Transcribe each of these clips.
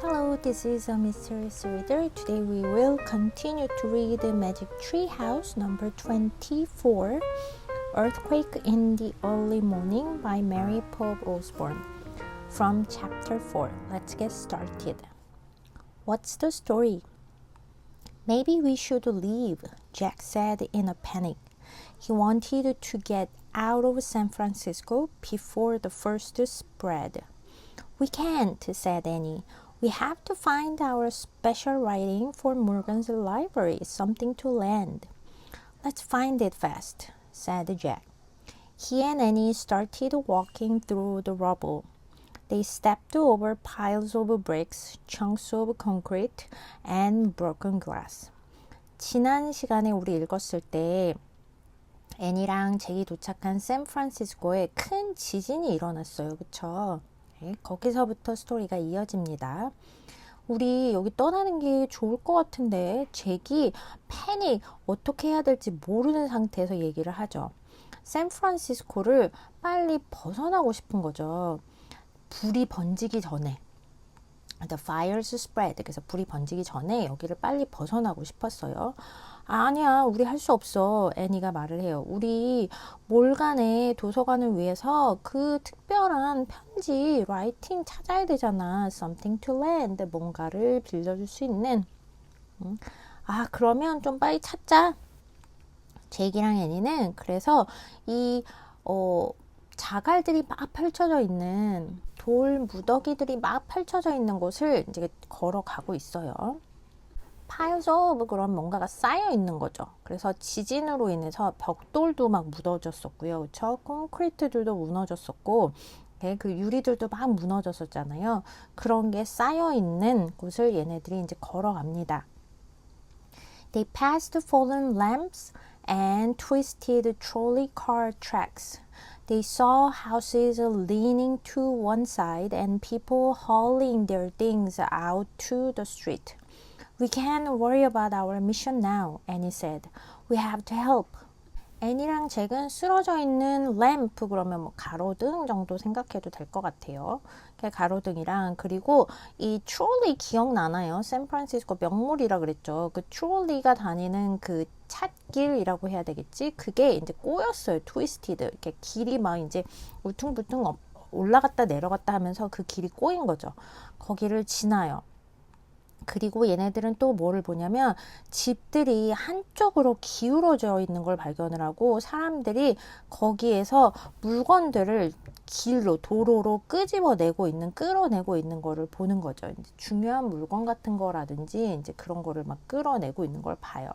Hello, this is a Mysterious Reader. Today we will continue to read Magic Tree House number 24, Earthquake in the Early Morning by Mary Pope Osborne. From chapter 4. Let's get started. What's the story? Maybe we should leave, Jack said in a panic. He wanted to get out of San Francisco before the first spread. We can't, said Annie. We have to find our special writing for Morgan's library, something to lend. Let's find it fast, said Jack. He and Annie started walking through the rubble. They stepped over piles of bricks, chunks of concrete, and broken glass. 지난 시간에 우리 읽었을 때 애니랑 잭이 도착한 샌프란시스코에 큰 지진이 일어났어요. 그쵸? 네, 거기서부터 스토리가 이어집니다. 우리 여기 떠나는 게 좋을 것 같은데 잭이 패닉 어떻게 해야 될지 모르는 상태에서 얘기를 하죠. 샌프란시스코를 빨리 벗어나고 싶은 거죠. 불이 번지기 전에. The fires spread. 그래서 불이 번지기 전에 여기를 빨리 벗어나고 싶었어요. 아니야, 우리 할 수 없어. 애니가 말을 해요. 우리 몰간의 도서관을 위해서 그 특별한 편지, 라이팅 찾아야 되잖아. Something to lend. 뭔가를 빌려줄 수 있는. 그러면 좀 빨리 찾자. 잭이랑 애니는 그래서 이 자갈들이 막 펼쳐져 있는 돌 무더기들이 막 펼쳐져 있는 곳을 이제 걸어가고 있어요. piles of 그런 뭔가가 쌓여 있는 거죠. 그래서 지진으로 인해서 벽돌도 막 무너졌었고요. 그렇죠? 콘크리트들도 무너졌었고 그 유리들도 막 무너졌었잖아요. 그런 게 쌓여 있는 곳을 얘네들이 이제 걸어갑니다. They passed fallen lamps and twisted trolley car tracks. They saw houses leaning to one side and people hauling their things out to the street. We can't worry about our mission now, Annie said. We have to help. 애니랑 잭은 쓰러져 있는 램프, 그러면 뭐 가로등 정도 생각해도 될 것 같아요. 가로등이랑 그리고 이 트롤리 기억나나요? 샌프란시스코 명물이라 그랬죠. 그 트롤리가 다니는 그 찻길이라고 해야 되겠지? 그게 이제 꼬였어요. 트위스티드. 이렇게 길이 막 이제 울퉁불퉁 올라갔다 내려갔다 하면서 그 길이 꼬인 거죠. 거기를 지나요. 그리고 얘네들은 또 뭐를 보냐면 집들이 한쪽으로 기울어져 있는 걸 발견을 하고 사람들이 거기에서 물건들을 길로 도로로 끌어내고 있는 거를 보는 거죠. 이제 중요한 물건 같은 거라든지 이제 그런 거를 막 끌어내고 있는 걸 봐요.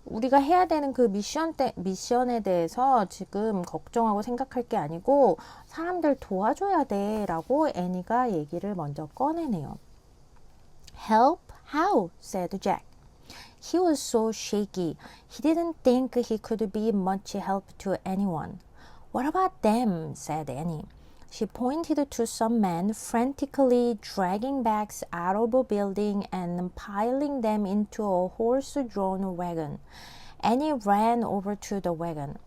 우리가 해야 되는 그 미션에 대해서 지금 걱정하고 생각할 게 아니고 사람들 도와줘야 돼 라고 애니가 얘기를 먼저 꺼내네요. Help? How? said Jack. He was so shaky. He didn't think he could be much help to anyone. What about them? said Annie. She pointed to some men frantically dragging bags out of a building and piling them into a horse-drawn wagon. Annie ran over to the wagon.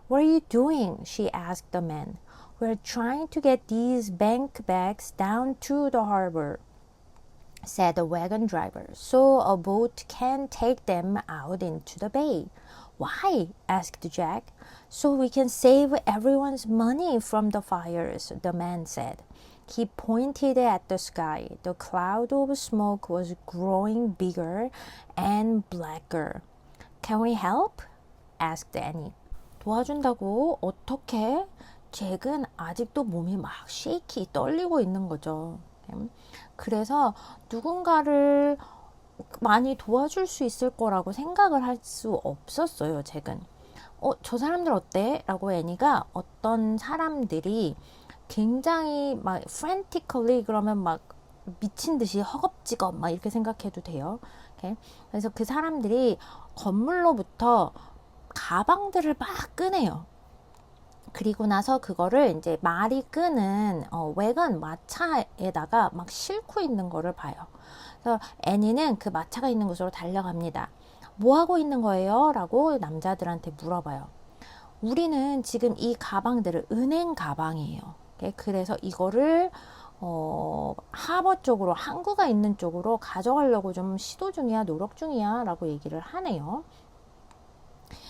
What are you doing? she asked the men. We're trying to get these bank bags down to the harbor, said the wagon driver, so a boat can take them out into the bay. Why? asked Jack. So we can save everyone's money from the fires, the man said. He pointed at the sky. The cloud of smoke was growing bigger and blacker. Can we help? asked Annie. 도와준다고? 어떻게? 잭은 아직도 몸이 막 shaky 떨리고 있는 거죠. 그래서 누군가를 많이 도와줄 수 있을 거라고 생각을 할 수 없었어요. 잭은. 저 사람들 어때? 라고 애니가 어떤 사람들이 굉장히 막 frantically 그러면 막 미친 듯이 허겁지겁 막 이렇게 생각해도 돼요. 그래서 그 사람들이 건물로부터 가방들을 막 꺼내요. 그리고 나서 그거를 이제 말이 끄는 외관 마차에다가 막 싣고 있는 거를 봐요. 그래서 애니는 그 마차가 있는 곳으로 달려갑니다. 뭐 하고 있는 거예요? 라고 남자들한테 물어봐요. 우리는 지금 이 가방들을 은행 가방이에요. 그래서 이거를 하버 쪽으로 항구가 있는 쪽으로 가져가려고 좀 시도 중이야, 노력 중이야 라고 얘기를 하네요.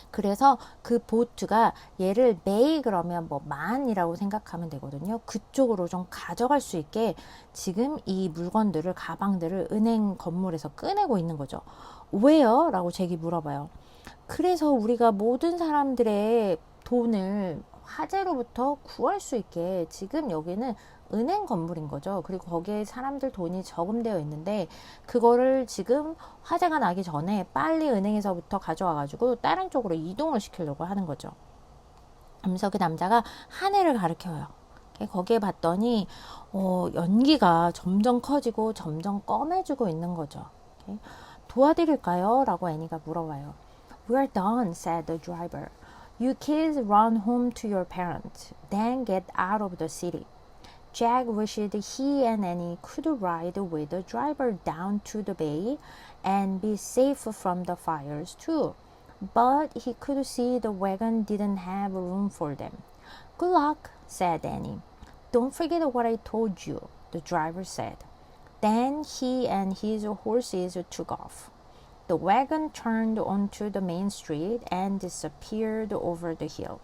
그래서 그 보트가 얘를 may 그러면 뭐 만이라고 생각하면 되거든요. 그쪽으로 좀 가져갈 수 있게 지금 이 물건들을, 가방들을 은행 건물에서 꺼내고 있는 거죠. 왜요? 라고 잭이 물어봐요. 그래서 우리가 모든 사람들의 돈을 화재로부터 구할 수 있게 지금 여기는 은행 건물인 거죠. 그리고 거기에 사람들 돈이 저금되어 있는데 그거를 지금 화재가 나기 전에 빨리 은행에서부터 가져와 가지고 다른 쪽으로 이동을 시키려고 하는 거죠. 그래서 그 남자가 하늘을 가리켜요. 거기에 봤더니 연기가 점점 커지고 점점 검해지고 있는 거죠. 도와드릴까요? 라고 애니가 물어봐요. We're done, said the driver. You kids run home to your parents, then get out of the city. Jack wished he and Annie could ride with the driver down to the bay and be safe from the fires too. But he could see the wagon didn't have room for them. Good luck, said Annie. Don't forget what I told you, the driver said. Then he and his horses took off. The wagon turned onto the main street and disappeared over the hill.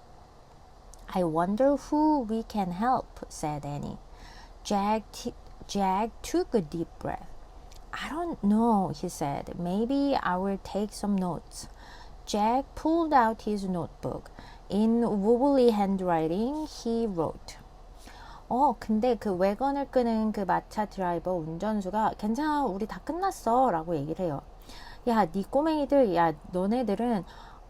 I wonder who we can help, said Annie. Jack took a deep breath. I don't know, he said. Maybe I will take some notes. Jack pulled out his notebook. In wobbly handwriting, he wrote. 근데 그 wägon을 끄는 그 마차 드라이버 운전수가 괜찮아, 우리 다 끝났어 라고 얘기를 해요. 야, 니 꼬맹이들, 야, 너네들은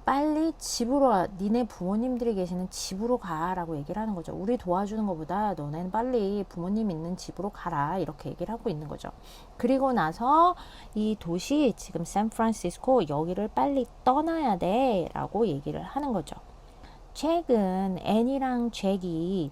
빨리 집으로 와. 니네 부모님들이 계시는 집으로 가라고 얘기를 하는 거죠. 우리 도와주는 것보다 너네는 빨리 부모님 있는 집으로 가라. 이렇게 얘기를 하고 있는 거죠. 그리고 나서 이 도시, 지금 샌프란시스코, 여기를 빨리 떠나야 돼 라고 얘기를 하는 거죠. 잭은 애니랑 잭이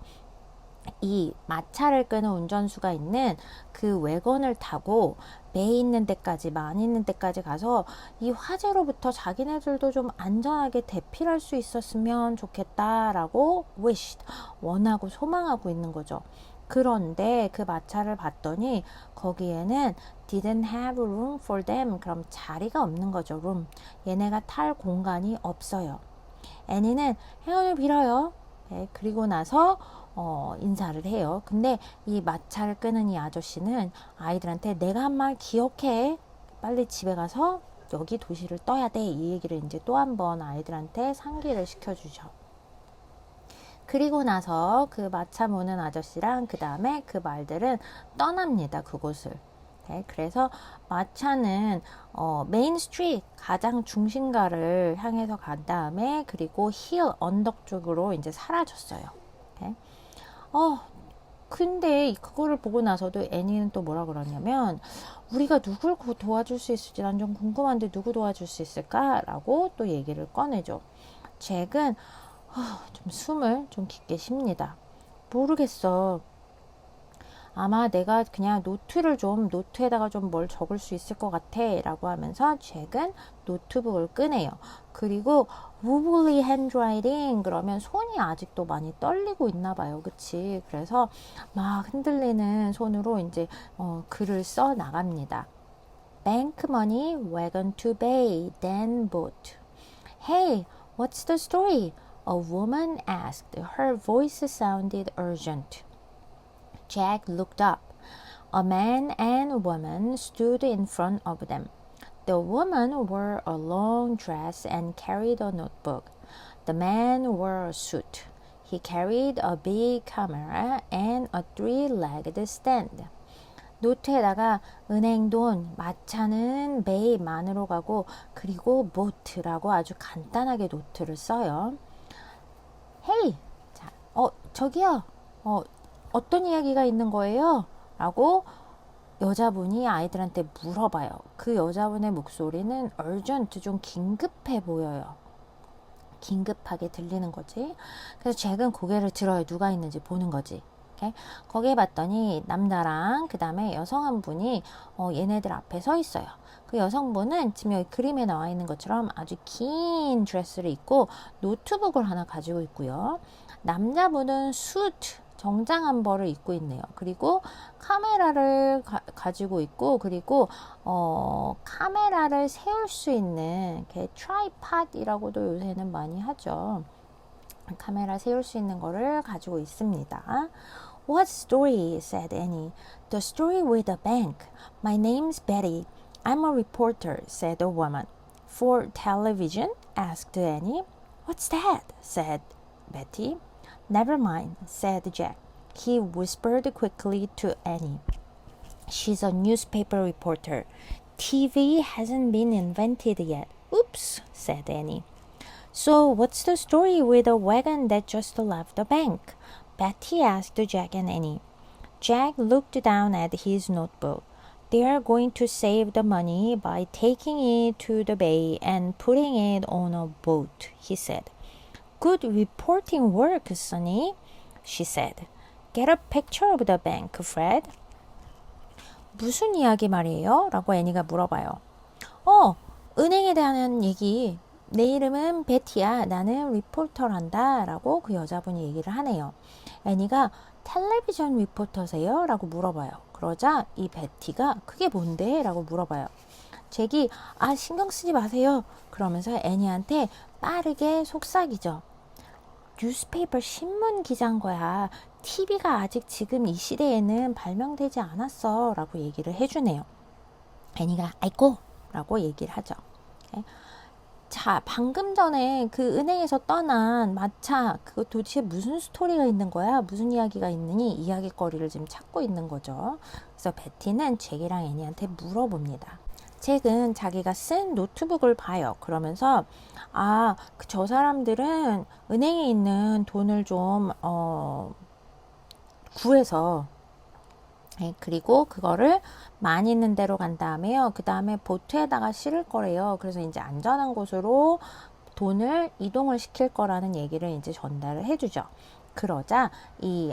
이 마차를 끄는 운전수가 있는 그 wägon을 타고 매 있는 데까지, 만 있는 데까지 가서 이 화재로부터 자기네들도 좀 안전하게 대피할 수 있었으면 좋겠다라고 wished, 원하고 소망하고 있는 거죠. 그런데 그 마차를 봤더니 거기에는 didn't have room for them, 그럼 자리가 없는 거죠. room, 얘네가 탈 공간이 없어요. 애니는 행운을 빌어요. 네, 그리고 나서 인사를 해요. 근데 이 마차를 끄는 이 아저씨는 아이들한테 내가 한 말 기억해. 빨리 집에 가서 여기 도시를 떠야 돼. 이 얘기를 이제 또 한 번 아이들한테 상기를 시켜주죠. 그리고 나서 그 마차 모는 아저씨랑 그 다음에 그 말들은 떠납니다. 그곳을. 네, 그래서 마차는 메인 스트리트, 가장 중심가를 향해서 간 다음에 그리고 힐, 언덕 쪽으로 이제 사라졌어요. 네. 근데 그거를 보고 나서도 애니는 또 뭐라 그러냐면 우리가 누굴 도와줄 수 있을지 난 좀 궁금한데 누구 도와줄 수 있을까라고 또 얘기를 꺼내죠. 잭은 좀 숨을 좀 깊게 쉽니다. 모르겠어. 아마 내가 그냥 노트에다가 좀 뭘 적을 수 있을 것 같아 라고 하면서 잭은 노트북을 꺼내요. 그리고 wobbly handwriting, 그러면 손이 아직도 많이 떨리고 있나 봐요. 그치? 그래서 막 흔들리는 손으로 이제 글을 써 나갑니다. Bank money, wagon to bay, then boat. Hey, what's the story? A woman asked. Her voice sounded urgent. Jack looked up. A man and a woman stood in front of them. The woman wore a long dress and carried a notebook. The man wore a suit. He carried a big camera and a three-legged stand. 노트에다가 은행돈, 마차는 매만으로 가고 그리고 보트라고 아주 간단하게 노트를 써요. Hey! 자, 저기요. 어떤 이야기가 있는 거예요? 라고 여자분이 아이들한테 물어봐요. 그 여자분의 목소리는 urgent, 좀 긴급해 보여요. 긴급하게 들리는 거지. 그래서 잭은 고개를 들어요. 누가 있는지 보는 거지. 오케이? 거기에 봤더니 남자랑 그 다음에 여성 한 분이 얘네들 앞에 서 있어요. 그 여성분은 지금 여기 그림에 나와 있는 것처럼 아주 긴 드레스를 입고 노트북을 하나 가지고 있고요. 남자분은 수트, 정장한 벌을 입고 있네요. 그리고 카메라를 가지고 있고, 그리고 카메라를 세울 수 있는 트라이팟이라고도 요새는 많이 하죠. 카메라 세울 수 있는 거를 가지고 있습니다. What story? said Annie. The story with the bank. My name's Betty. I'm a reporter, said the woman. For television? asked Annie. What's that? said Betty. Never mind, said Jack. He whispered quickly to Annie. She's a newspaper reporter. TV hasn't been invented yet. Oops, said Annie. So what's the story with the wagon that just left the bank? Betty asked Jack and Annie. Jack looked down at his notebook. They are going to save the money by taking it to the bay and putting it on a boat, he said. Good reporting work, Sonny, she said. Get a picture of the bank, Fred. 무슨 이야기 말이에요? 라고 애니가 물어봐요. 은행에 대한 얘기. 내 이름은 베티야. 나는 리포터란다. 라고 그 여자분이 얘기를 하네요. 애니가 텔레비전 리포터세요? 라고 물어봐요. 그러자 이 베티가 그게 뭔데? 라고 물어봐요. 잭이 신경 쓰지 마세요. 그러면서 애니한테 빠르게 속삭이죠. 뉴스페이퍼 신문 기자인 거야. TV가 아직 지금 이 시대에는 발명되지 않았어. 라고 얘기를 해주네요. 애니가 아이고 라고 얘기를 하죠. 자, 방금 전에 그 은행에서 떠난 마차, 그거 도대체 무슨 스토리가 있는 거야? 무슨 이야기가 있느니? 이야기거리를 지금 찾고 있는 거죠. 그래서 베티는 잭이랑 애니한테 물어봅니다. 잭은 자기가 쓴 노트북을 봐요. 그러면서 저 사람들은 은행에 있는 돈을 좀 구해서 그리고 그거를 많이 있는 데로 간 다음에요. 그 다음에 보트에다가 실을 거래요. 그래서 이제 안전한 곳으로 돈을 이동을 시킬 거라는 얘기를 이제 전달을 해주죠. 그러자 이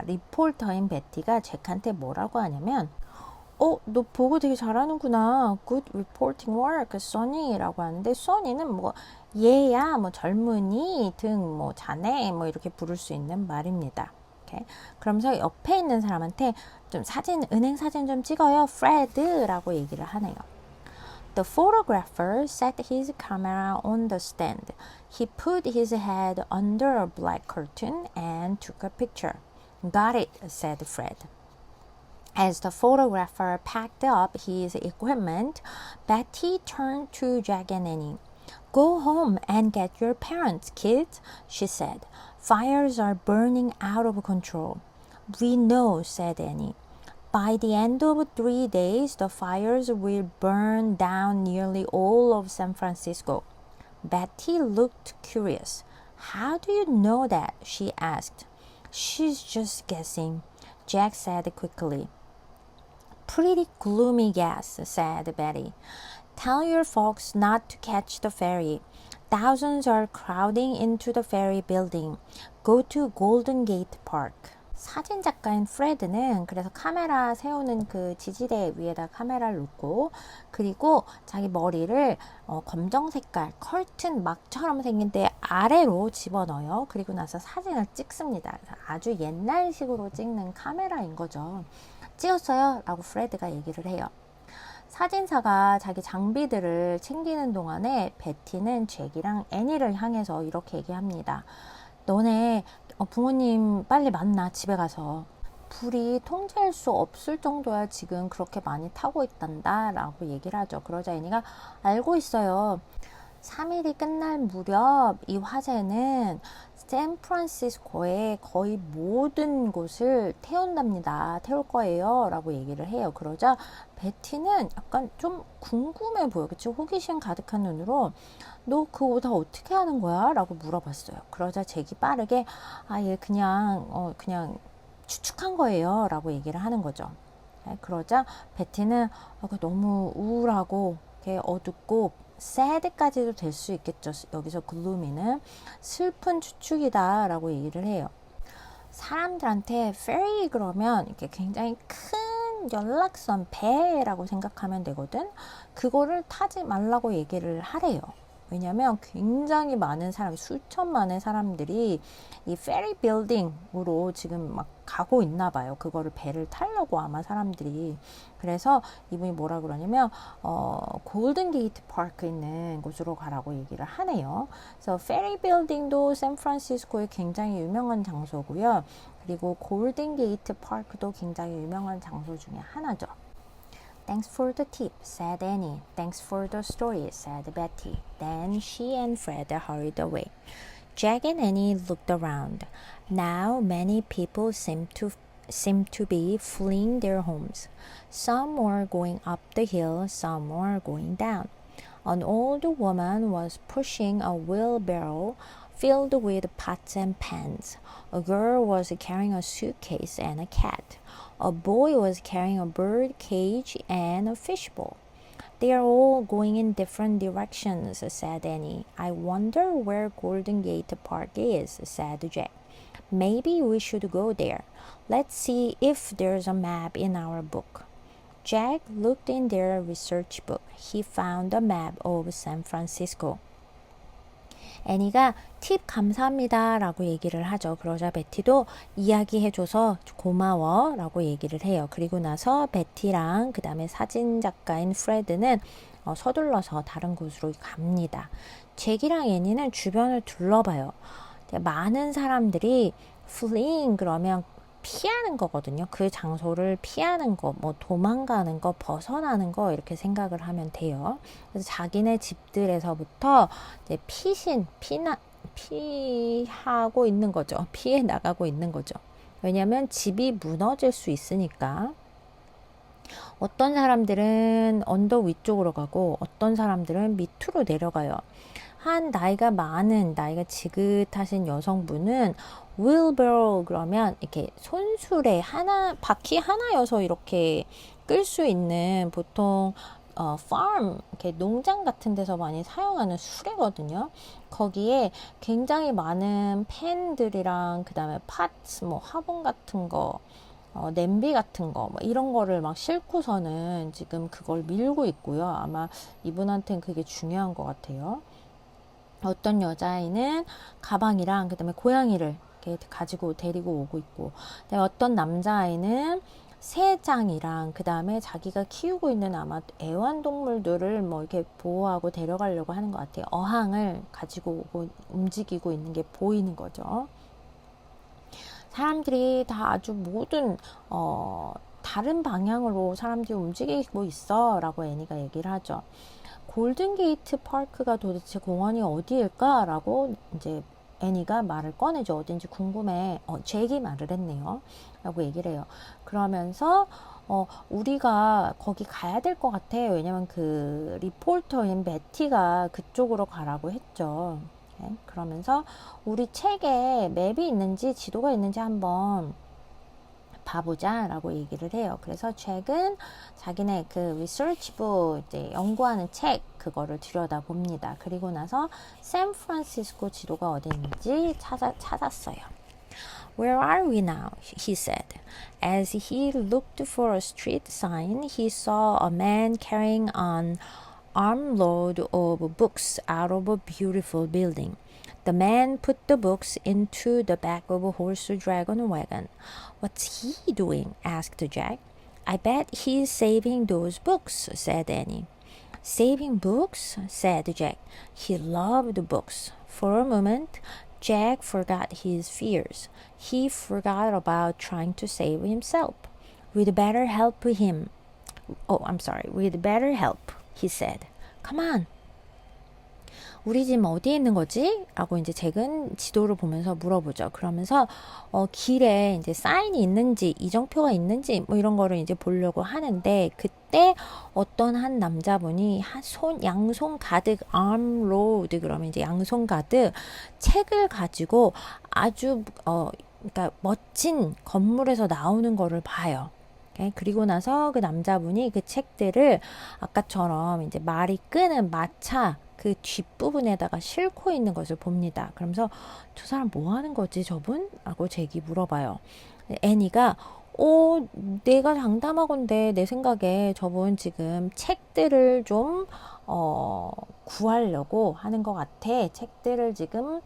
리포터인 베티가 잭한테 뭐라고 하냐면 너 보고 되게 잘하는구나. Good reporting work, Sonny 라고 하는데 Sonny는 뭐 얘야, 뭐 젊은이 등 뭐 자네 뭐 이렇게 부를 수 있는 말입니다. 그러면서 옆에 있는 사람한테 좀 은행 사진 좀 찍어요. Fred라고 얘기를 하네요. The photographer set his camera on the stand. He put his head under a black curtain and took a picture. Got it, said Fred. As the photographer packed up his equipment, Betty turned to Jack and Annie. Go home and get your parents, kids, she said. Fires are burning out of control. We know, said Annie. By the end of 3 days, the fires will burn down nearly all of San Francisco. Betty looked curious. How do you know that? She asked. She's just guessing, Jack said quickly. Pretty gloomy guess, said Betty. Tell your folks not to catch the ferry. Thousands are crowding into the ferry building. Go to Golden Gate Park. 사진 작가인 프레드는 그래서 카메라 세우는 그 지지대 위에다 카메라를 놓고 그리고 자기 머리를 검정 색깔 커튼 막처럼 생긴 데 아래로 집어넣어요. 그리고 나서 사진을 찍습니다. 아주 옛날식으로 찍는 카메라인 거죠. 찍었어요 라고 프레드가 얘기를 해요. 사진사가 자기 장비들을 챙기는 동안에 베티는 잭이랑 애니를 향해서 이렇게 얘기합니다. 너네 부모님 빨리 만나 집에 가서. 불이 통제할 수 없을 정도야 지금 그렇게 많이 타고 있단다 라고 얘기를 하죠. 그러자 애니가 알고 있어요. 3일이 끝날 무렵 이 화재는 샌프란시스코의 거의 모든 곳을 태운답니다. 태울 거예요 라고 얘기를 해요. 그러자 베티는 약간 좀 궁금해 보여. 그치? 호기심 가득한 눈으로 너 그거 다 어떻게 하는 거야? 라고 물어봤어요. 그러자 잭이 빠르게 얘 그냥 추측한 거예요 라고 얘기를 하는 거죠. 그러자 베티는 너무 우울하고 어둡고 sad까지도 될 수 있겠죠. 여기서 gloomy는 슬픈 추측이다 라고 얘기를 해요. 사람들한테 ferry 그러면 이렇게 굉장히 큰 연락선 배라고 생각하면 되거든. 그거를 타지 말라고 얘기를 하래요. 왜냐면 굉장히 많은 사람, 수천만의 사람들이 이 페리 빌딩으로 지금 막 가고 있나 봐요. 그거를 배를 타려고 아마 사람들이. 그래서 이분이 뭐라 그러냐면 골든 게이트 파크 있는 곳으로 가라고 얘기를 하네요. 그래서 페리 빌딩도 샌프란시스코의 굉장히 유명한 장소고요. 그리고 골든 게이트 파크도 굉장히 유명한 장소 중에 하나죠. Thanks for the tip, said Annie. Thanks for the story, said Betty. Then she and Fred hurried away. Jack and Annie looked around. Now many people seemed to be fleeing their homes. Some were going up the hill, some were going down. An old woman was pushing a wheelbarrow filled with pots and pans. A girl was carrying a suitcase and a cat. A boy was carrying a bird cage and a fishbowl. They are all going in different directions, said Annie. I wonder where Golden Gate Park is, said Jack. Maybe we should go there. Let's see if there's a map in our book. Jack looked in their research book. He found a map of San Francisco. 애니가 팁 감사합니다 라고 얘기를 하죠. 그러자 베티도 이야기해줘서 고마워 라고 얘기를 해요. 그리고 나서 베티랑 그 다음에 사진작가인 프레드는 서둘러서 다른 곳으로 갑니다. 잭이랑 애니는 주변을 둘러봐요. 많은 사람들이 fleeing 그러면 피하는 거거든요. 그 장소를 피하는 거, 뭐 도망가는 거, 벗어나는 거 이렇게 생각을 하면 돼요. 그래서 자기네 집들에서부터 이제 피하고 있는 거죠. 피해 나가고 있는 거죠. 왜냐하면 집이 무너질 수 있으니까. 어떤 사람들은 언덕 위쪽으로 가고 어떤 사람들은 밑으로 내려가요. 한 나이가 많은, 나이가 지긋하신 여성분은 wheelbarrow 그러면 이렇게 손수레 하나, 바퀴 하나여서 이렇게 끌 수 있는 보통 farm, 이렇게 농장 같은 데서 많이 사용하는 수레거든요. 거기에 굉장히 많은 팬들이랑 그 다음에 pots, 뭐 화분 같은 거, 냄비 같은 거, 뭐 이런 거를 막 싣고서는 지금 그걸 밀고 있고요. 아마 이분한테는 그게 중요한 것 같아요. 어떤 여자아이는 가방이랑 그 다음에 고양이를 이렇게 가지고 데리고 오고 있고, 그다음에 어떤 남자아이는 새장이랑 그 다음에 자기가 키우고 있는 아마 애완동물들을 뭐 이렇게 보호하고 데려가려고 하는 것 같아요. 어항을 가지고 오고 움직이고 있는 게 보이는 거죠. 사람들이 다 아주 모든 다른 방향으로 사람들이 움직이고 있어 라고 애니가 얘기를 하죠. 골든게이트 파크가 도대체 공원이 어디일까? 라고 이제 애니가 말을 꺼내죠. 어딘지 궁금해. 잭이 말을 했네요. 라고 얘기를 해요. 그러면서 우리가 거기 가야 될 것 같아. 왜냐면 그 리포터인 베티가 그쪽으로 가라고 했죠. 네? 그러면서 우리 책에 맵이 있는지 지도가 있는지 한번 봐보자 라고 얘기를 해요. 그래서 잭은 자기네 그 리서치부 이제 연구하는 책 그거를 들여다봅니다. 그리고 나서 샌프란시스코 지도가 어디 있는지 찾았어요. Where are we now? He said. As he looked for a street sign, he saw a man carrying an armload of books out of a beautiful building. The man put the books into the back of a horse-dragon wagon. What's he doing? asked Jack. I bet he's saving those books, said Annie. Saving books? said Jack. He loved books. For a moment, Jack forgot his fears. He forgot about trying to save himself. We'd better help him. We'd better help, he said. Come on. 우리 집 어디에 있는 거지? 라고 이제 잭은 지도를 보면서 물어보죠. 그러면서 길에 이제 사인이 있는지 이정표가 있는지 뭐 이런 거를 이제 보려고 하는데 그때 어떤 한 남자분이 양손 가득 armload 그러면 이제 양손 가득 책을 가지고 아주 그러니까 멋진 건물에서 나오는 거를 봐요. 그리고 나서 그 남자분이 그 책들을 아까처럼 이제 말이 끄는 마차 그 뒷부분에다가 싣고 있는 것을 봅니다. 그러면서 저 사람 뭐 하는 거지 저분? 라고 잭이 물어봐요. 애니가 내가 장담하건대 내 생각에 저분 지금 책들을 좀 구하려고 하는 것 같아. 책들을 지금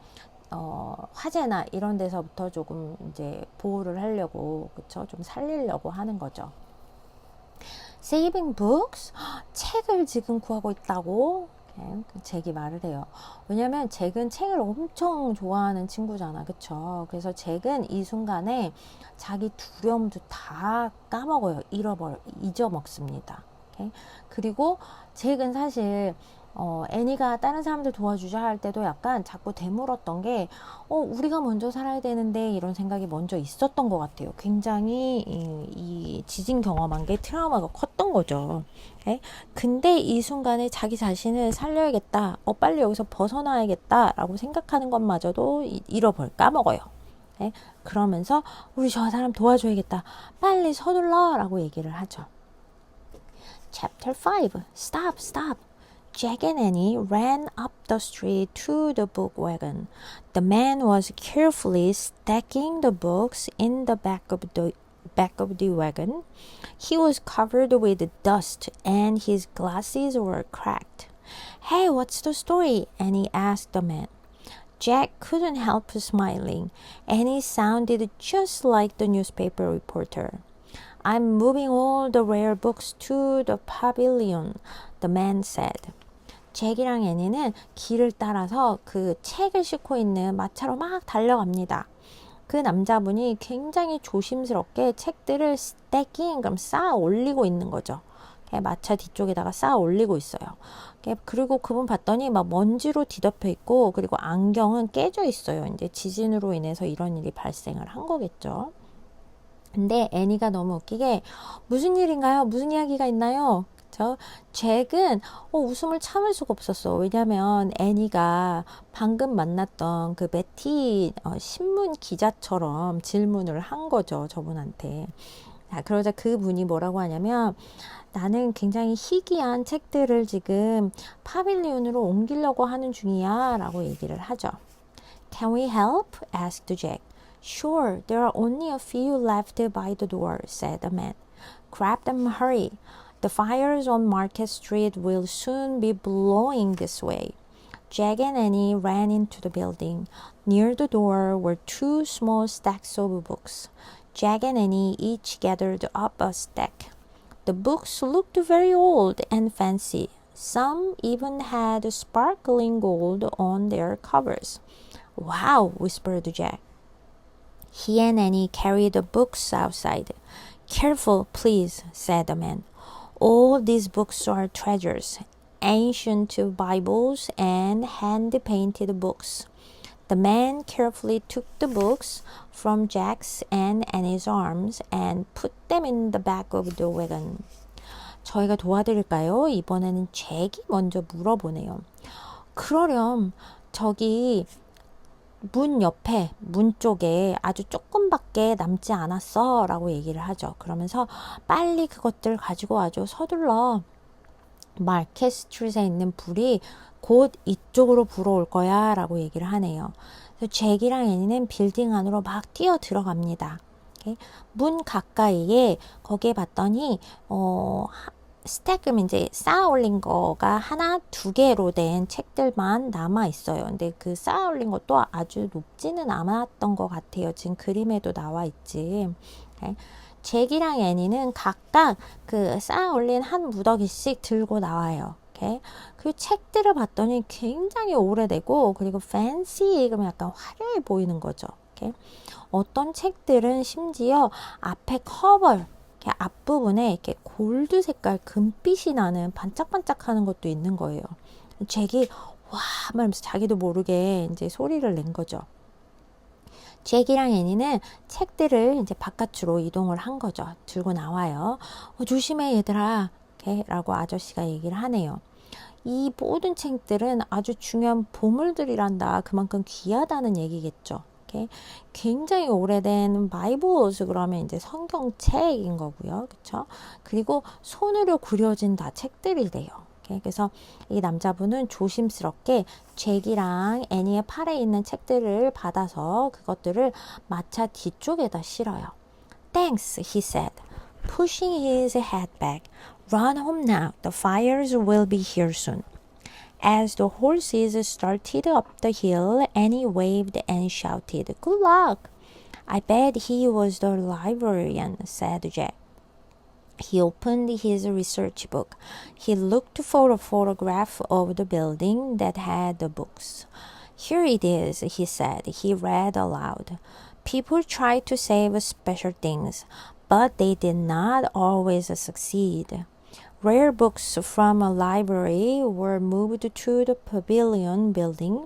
화재나 이런 데서부터 조금 이제 보호를 하려고, 그쵸? 좀 살리려고 하는 거죠. Saving books? 책을 지금 구하고 있다고? 잭이 말을 해요. 왜냐면 잭은 책을 엄청 좋아하는 친구잖아. 그쵸? 그래서 잭은 이 순간에 자기 두려움도 다 까먹어요. 잊어먹습니다. 오케이? 그리고 잭은 사실 애니가 다른 사람들 도와주자 할 때도 약간 자꾸 되물었던 게 우리가 먼저 살아야 되는데 이런 생각이 먼저 있었던 것 같아요. 굉장히 이 지진 경험한 게 트라우마가 컸던 거죠. 네? 근데 이 순간에 자기 자신을 살려야겠다. 빨리 여기서 벗어나야겠다. 라고 생각하는 것마저도 까먹어요. 네? 그러면서 우리 저 사람 도와줘야겠다. 빨리 서둘러. 라고 얘기를 하죠. Chapter 5. Stop, stop. Jack and Annie ran up the street to the book wagon. The man was carefully stacking the books in the back of the wagon. He was covered with dust and his glasses were cracked. Hey, what's the story? Annie asked the man. Jack couldn't help smiling. Annie sounded just like the newspaper reporter. I'm moving all the rare books to the pavilion, the man said. 잭이랑 애니는 길을 따라서 그 책을 싣고 있는 마차로 막 달려갑니다. 그 남자분이 굉장히 조심스럽게 책들을 스태킹, 그럼 쌓아 올리고 있는 거죠. 마차 뒤쪽에다가 쌓아 올리고 있어요. 그리고 그분 봤더니 막 먼지로 뒤덮여 있고, 그리고 안경은 깨져 있어요. 이제 지진으로 인해서 이런 일이 발생을 한 거겠죠. 근데 애니가 너무 웃기게 무슨 일인가요? 무슨 이야기가 있나요? 그쵸? 잭은 웃음을 참을 수가 없었어. 왜냐면 애니가 방금 만났던 그 베티 신문 기자처럼 질문을 한 거죠. 저분한테. 자, 그러자 그분이 뭐라고 하냐면 나는 굉장히 희귀한 책들을 지금 파빌리온으로 옮기려고 하는 중이야 라고 얘기를 하죠. Can we help? asked Jack. Sure, there are only a few left by the door, said the man. Grab them, hurry. The fires on Market Street will soon be blowing this way. Jack and Annie ran into the building. Near the door were two small stacks of books. Jack and Annie each gathered up a stack. The books looked very old and fancy. Some even had sparkling gold on their covers. Wow, whispered Jack. He and Annie carried the books outside. Careful, please, said the man. All these books are treasures, ancient Bibles and hand-painted books. The man carefully took the books from Jack's and Annie's arms and put them in the back of the wagon. 저희가 도와드릴까요? 이번에는 잭이 먼저 물어보네요. 그러렴, 저기 문 옆에, 문 쪽에 아주 조금밖에 남지 않았어 라고 얘기를 하죠. 그러면서 빨리 그것들 가지고 와줘. 서둘러. 마켓 스트릿에 있는 불이 곧 이쪽으로 불어올 거야 라고 얘기를 하네요. 그래서 잭이랑 애니는 빌딩 안으로 막 뛰어 들어갑니다. 문 가까이에 거기에 봤더니 스택을 이제 쌓아 올린 거가 하나, 두 개로 된 책들만 남아 있어요. 근데 그 쌓아 올린 것도 아주 높지는 않았던 것 같아요. 지금 그림에도 나와 있지. 잭이랑 애니는 각각 그 쌓아 올린 한 무더기씩 들고 나와요. 그 책들을 봤더니 굉장히 오래되고, 그리고 fancy, 그러면 약간 화려해 보이는 거죠. 어떤 책들은 심지어 앞에 커버, 앞부분에 이렇게 골드 색깔 금빛이 나는 반짝반짝하는 것도 있는 거예요. 잭이 와 말하면서 자기도 모르게 이제 소리를 낸 거죠. 잭이랑 애니는 책들을 이제 바깥으로 이동을 한 거죠. 들고 나와요. 조심해 얘들아, 라고 아저씨가 얘기를 하네요. 이 모든 책들은 아주 중요한 보물들이란다. 그만큼 귀하다는 얘기겠죠. 굉장히 오래된 바이블스, 그러면 이제 성경책인 거고요. 그쵸? 그리고 손으로 그려진 다 책들이래요. 그래서 이 남자분은 조심스럽게 잭이랑 애니의 팔에 있는 책들을 받아서 그것들을 마차 뒤쪽에다 실어요. Thanks, he said, pushing his head back. Run home now. The fires will be here soon. As the horses started up the hill, Annie waved and shouted, Good luck! I bet he was the librarian, said Jack. He opened his research book. He looked for a photograph of the building that had the books. Here it is, he said. He read aloud. People try to save special things, but they did not always succeed. Rare books from a library were moved to the pavilion building.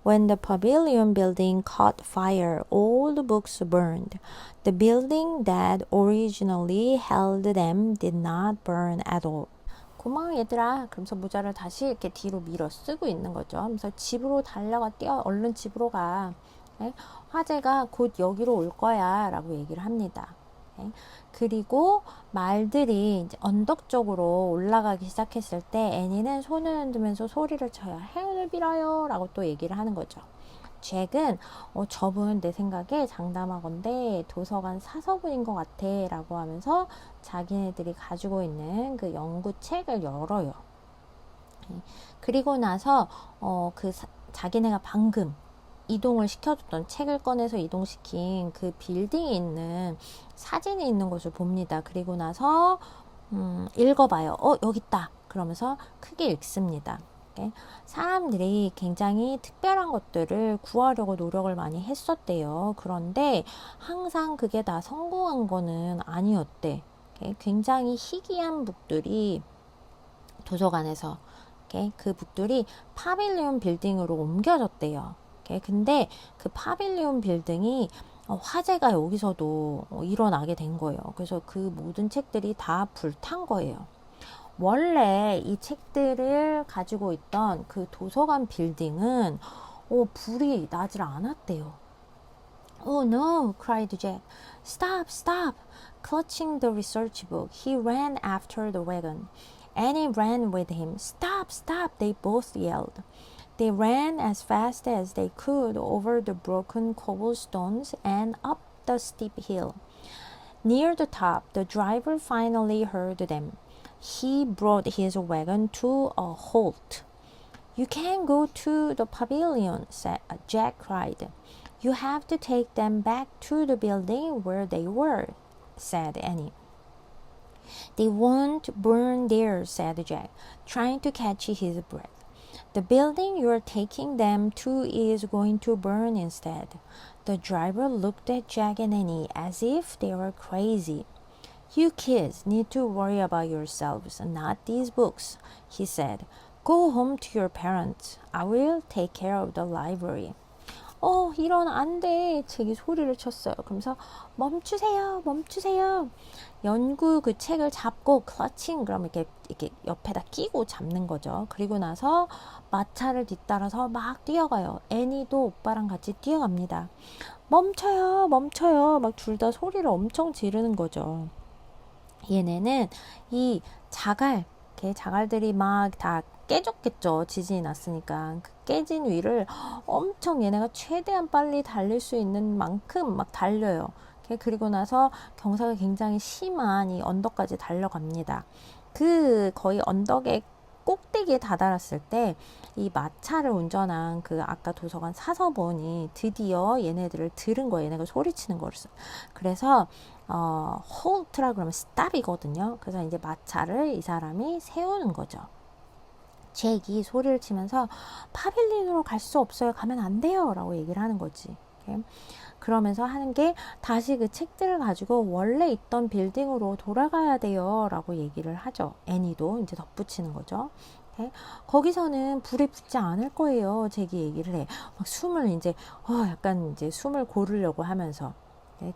When the pavilion building caught fire, all the books burned. The building that originally held them did not burn at all. 고마워 얘들아. 그러면서 모자를 다시 이렇게 뒤로 밀어 쓰고 있는 거죠. 그래서 집으로 달려가 뛰어 얼른 집으로 가. 네? 화재가 곧 여기로 올 거야 라고 얘기를 합니다. 네? 그리고 말들이 이제 언덕 쪽으로 올라가기 시작했을 때 애니는 손을 흔들면서 소리를 쳐요. 행운을 빌어요 라고 또 얘기를 하는 거죠. 잭은 저분 내 생각에 장담하건대 도서관 사서분인 것 같아 라고 하면서 자기네들이 가지고 있는 그 연구책을 열어요. 그리고 나서 자기네가 방금 이동을 시켜줬던 책을 꺼내서 이동시킨 그 빌딩에 있는 사진이 있는 것을 봅니다. 그리고 나서 읽어봐요. 여기 있다. 그러면서 크게 읽습니다. 사람들이 굉장히 특별한 것들을 구하려고 노력을 많이 했었대요. 그런데 항상 그게 다 성공한 거는 아니었대. 굉장히 희귀한 북들이 도서관에서 그 북들이 파빌리온 빌딩으로 옮겨졌대요. 근데 그 파빌리온 빌딩이 화재가 여기서도 일어나게 된 거예요. 그래서 그 모든 책들이 다 불탄 거예요. 원래 이 책들을 가지고 있던 그 도서관 빌딩은 불이 나질 않았대요. Oh no, cried Jack. Stop, stop. Clutching the research book, he ran after the wagon. Annie ran with him. Stop, stop, they both yelled. They ran as fast as they could over the broken cobblestones and up the steep hill. Near the top, the driver finally heard them. He brought his wagon to a halt. You can't go to the pavilion, Jack cried. You have to take them back to the building where they were, said Annie. They won't burn there, said Jack, trying to catch his breath. The building you're taking them to is going to burn instead. The driver looked at Jack and Annie as if they were crazy. You kids need to worry about yourselves, not these books, he said. Go home to your parents. I will take care of the library. 이런 안 돼. 잭이 소리를 쳤어요. 그러면서 멈추세요. 멈추세요. 연구 그 책을 잡고 클러칭 그러면 이렇게 옆에다 끼고 잡는 거죠. 그리고 나서 마차를 뒤따라서 막 뛰어가요. 애니도 오빠랑 같이 뛰어갑니다. 멈춰요. 멈춰요. 막 둘 다 소리를 엄청 지르는 거죠. 얘네는 이 자갈들이 막 다 깨졌겠죠. 지진이 났으니까. 그 깨진 위를 엄청 얘네가 최대한 빨리 달릴 수 있는 만큼 막 달려요. 그리고 나서 경사가 굉장히 심한 이 언덕까지 달려갑니다. 그 거의 언덕의 꼭대기에 다다랐을 때 이 마차를 운전한 그 아까 도서관 사서본이 드디어 얘네들을 들은 거예요. 얘네가 소리치는 거를. 그래서 halt라 그러면 stop이거든요. 그래서 이제 마차를 이 사람이 세우는 거죠. 잭이 소리를 치면서 파빌리온으로 갈 수 없어요. 가면 안 돼요. 라고 얘기를 하는 거지. 그러면서 하는 게 다시 그 책들을 가지고 원래 있던 빌딩으로 돌아가야 돼요. 라고 얘기를 하죠. 애니도 이제 덧붙이는 거죠. 거기서는 불에 붙지 않을 거예요. 잭이 얘기를 해. 막 숨을 이제 약간 이제 숨을 고르려고 하면서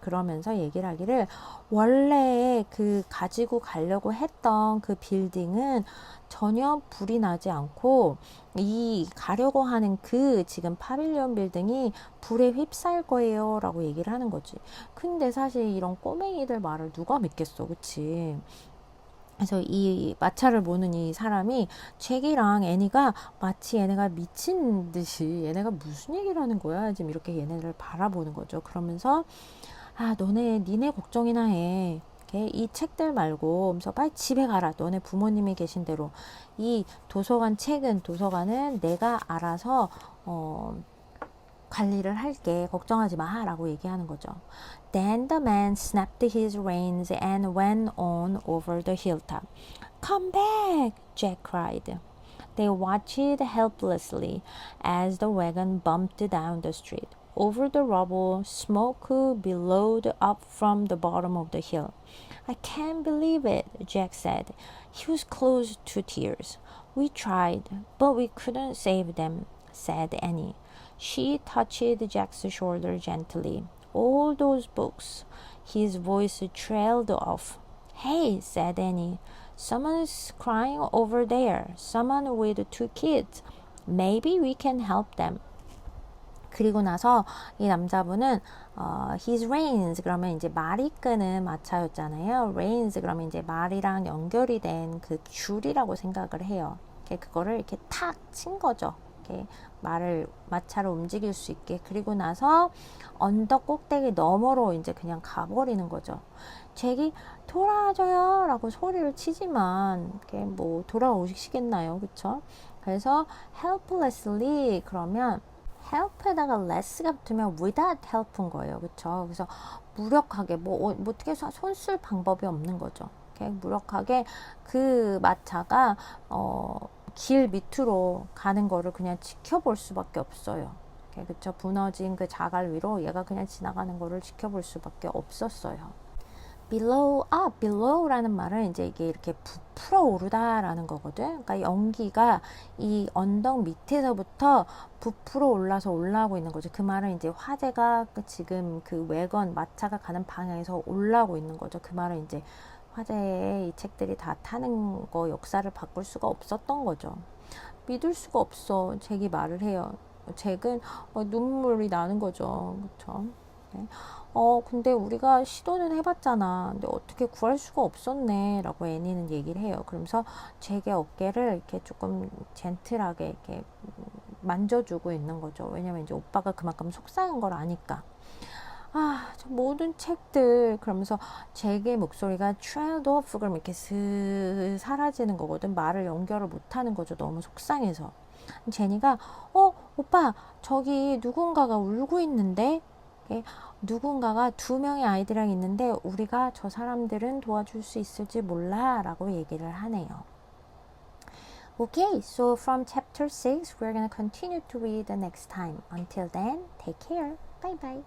그러면서 얘기를 하기를 원래 그 가지고 가려고 했던 그 빌딩은 전혀 불이 나지 않고 이 가려고 하는 그 지금 파빌리온 빌딩이 불에 휩싸일 거예요 라고 얘기를 하는 거지. 근데 사실 이런 꼬맹이들 말을 누가 믿겠어, 그치? 그래서 이 마차를 모는 이 사람이 잭이랑 애니가 마치 얘네가 미친 듯이 얘네가 무슨 얘기를 하는 거야 지금 이렇게 얘네를 바라보는 거죠. 그러면서 니네 걱정이나 해. 이 책들 말고, 그래서 빨리 집에 가라. 너네 부모님이 계신 대로. 이 도서관은 내가 알아서, 관리를 할게. 걱정하지 마. 라고 얘기하는 거죠. Then the man snapped his reins and went on over the hilltop. Come back! Jack cried. They watched helplessly as the wagon bumped down the street. Over the rubble, smoke billowed up from the bottom of the hill. I can't believe it, Jack said. He was close to tears. We tried, but we couldn't save them, said Annie. She touched Jack's shoulder gently. All those books. His voice trailed off. Hey, said Annie. Someone's crying over there. Someone with 2 kids. Maybe we can help them. 그리고 나서 이 남자분은 his reins 그러면 이제 말이 끄는 마차였잖아요. reins 그러면 이제 말이랑 연결이 된 그 줄이라고 생각을 해요. 그거를 이렇게 탁 친 거죠. 이렇게 마차를 움직일 수 있게. 그리고 나서 언덕 꼭대기 너머로 이제 그냥 가버리는 거죠. 잭이 돌아와줘요 라고 소리를 치지만 이렇게 뭐 돌아오시겠나요, 그쵸? 그래서 helplessly 그러면 help에다가 less가 붙으면 without help인 거예요, 그쵸? 그래서 무력하게 뭐 어떻게 손 쓸 방법이 없는 거죠. 이렇게 무력하게 그 마차가 길 밑으로 가는 거를 그냥 지켜볼 수밖에 없어요. 그쵸? 무너진 그 자갈 위로 얘가 그냥 지나가는 거를 지켜볼 수밖에 없었어요. below라는 말은 이제 이게 이렇게 부풀어 오르다라는 거거든. 그러니까 연기가 이 언덕 밑에서부터 부풀어 올라오고 있는 거죠. 그 말은 이제 화재가 지금 그 외건 마차가 가는 방향에서 올라오고 있는 거죠. 그 말은 이제 화재에 이 책들이 다 타는 거 역사를 바꿀 수가 없었던 거죠. 믿을 수가 없어. 잭이 말을 해요. 잭은 눈물이 나는 거죠. 그렇죠? 네. 근데 우리가 시도는 해봤잖아. 근데 어떻게 구할 수가 없었네. 라고 애니는 얘기를 해요. 그러면서 잭의 어깨를 이렇게 조금 젠틀하게 이렇게 만져주고 있는 거죠. 왜냐면 이제 오빠가 그만큼 속상한 걸 아니까. 저 모든 책들 그러면서 잭의 목소리가 trailed off 그럼 이렇게 슥 사라지는 거거든. 말을 연결을 못하는 거죠. 너무 속상해서. 제니가 오빠 저기 누군가가 울고 있는데 누군가가 2명의 아이들이랑 있는데 우리가 저 사람들은 도와줄 수 있을지 몰라 라고 얘기를 하네요. Okay, so from chapter 6 we're going to continue to read the next time. Until then, take care. Bye bye.